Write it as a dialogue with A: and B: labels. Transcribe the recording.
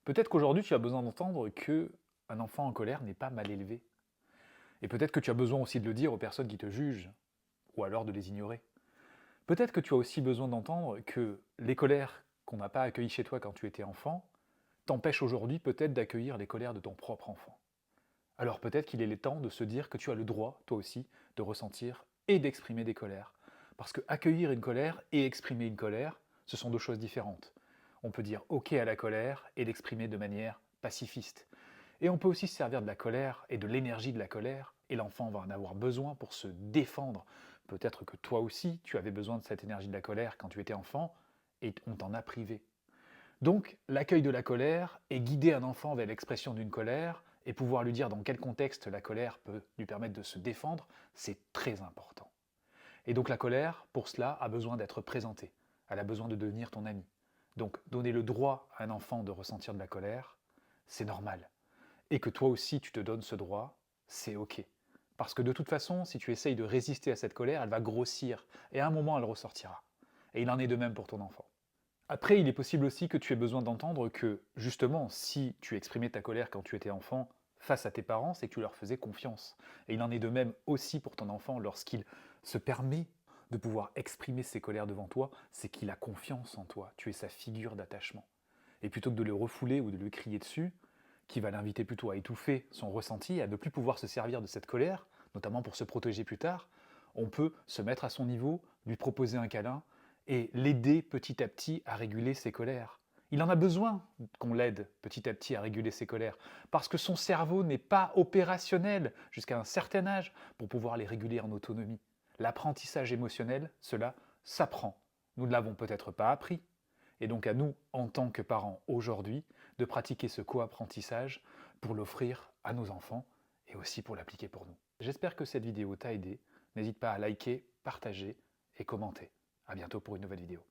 A: Peut-être qu'aujourd'hui, tu as besoin d'entendre que un enfant en colère n'est pas mal élevé. Et peut-être que tu as besoin aussi de le dire aux personnes qui te jugent, ou alors de les ignorer. Peut-être que tu as aussi besoin d'entendre que les colères qu'on n'a pas accueillies chez toi quand tu étais enfant t'empêchent aujourd'hui peut-être d'accueillir les colères de ton propre enfant. Alors peut-être qu'il est temps de se dire que tu as le droit, toi aussi, de ressentir et d'exprimer des colères. Parce que accueillir une colère et exprimer une colère, ce sont deux choses différentes. On peut dire OK à la colère et l'exprimer de manière pacifiste. Et on peut aussi se servir de la colère et de l'énergie de la colère, et l'enfant va en avoir besoin pour se défendre. Peut-être que toi aussi, tu avais besoin de cette énergie de la colère quand tu étais enfant, et on t'en a privé. Donc, l'accueil de la colère et guider un enfant vers l'expression d'une colère, et pouvoir lui dire dans quel contexte la colère peut lui permettre de se défendre, c'est très important. Et donc la colère, pour cela, a besoin d'être présentée. Elle a besoin de devenir ton ami. Donc, donner le droit à un enfant de ressentir de la colère, c'est normal. Et que toi aussi tu te donnes ce droit, c'est ok. Parce que de toute façon, si tu essayes de résister à cette colère, elle va grossir, et à un moment elle ressortira. Et il en est de même pour ton enfant. Après, il est possible aussi que tu aies besoin d'entendre que, justement, si tu exprimais ta colère quand tu étais enfant face à tes parents, c'est que tu leur faisais confiance. Et il en est de même aussi pour ton enfant lorsqu'il se permet de pouvoir exprimer ses colères devant toi, c'est qu'il a confiance en toi, tu es sa figure d'attachement. Et plutôt que de le refouler ou de lui crier dessus, qui va l'inviter plutôt à étouffer son ressenti, à ne plus pouvoir se servir de cette colère, notamment pour se protéger plus tard, on peut se mettre à son niveau, lui proposer un câlin et l'aider petit à petit à réguler ses colères. Il en a besoin qu'on l'aide petit à petit à réguler ses colères, parce que son cerveau n'est pas opérationnel jusqu'à un certain âge pour pouvoir les réguler en autonomie. L'apprentissage émotionnel, cela s'apprend. Nous ne l'avons peut-être pas appris, et donc à nous, en tant que parents aujourd'hui, de pratiquer ce co-apprentissage pour l'offrir à nos enfants et aussi pour l'appliquer pour nous. J'espère que cette vidéo t'a aidé. N'hésite pas à liker, partager et commenter. A bientôt pour une nouvelle vidéo.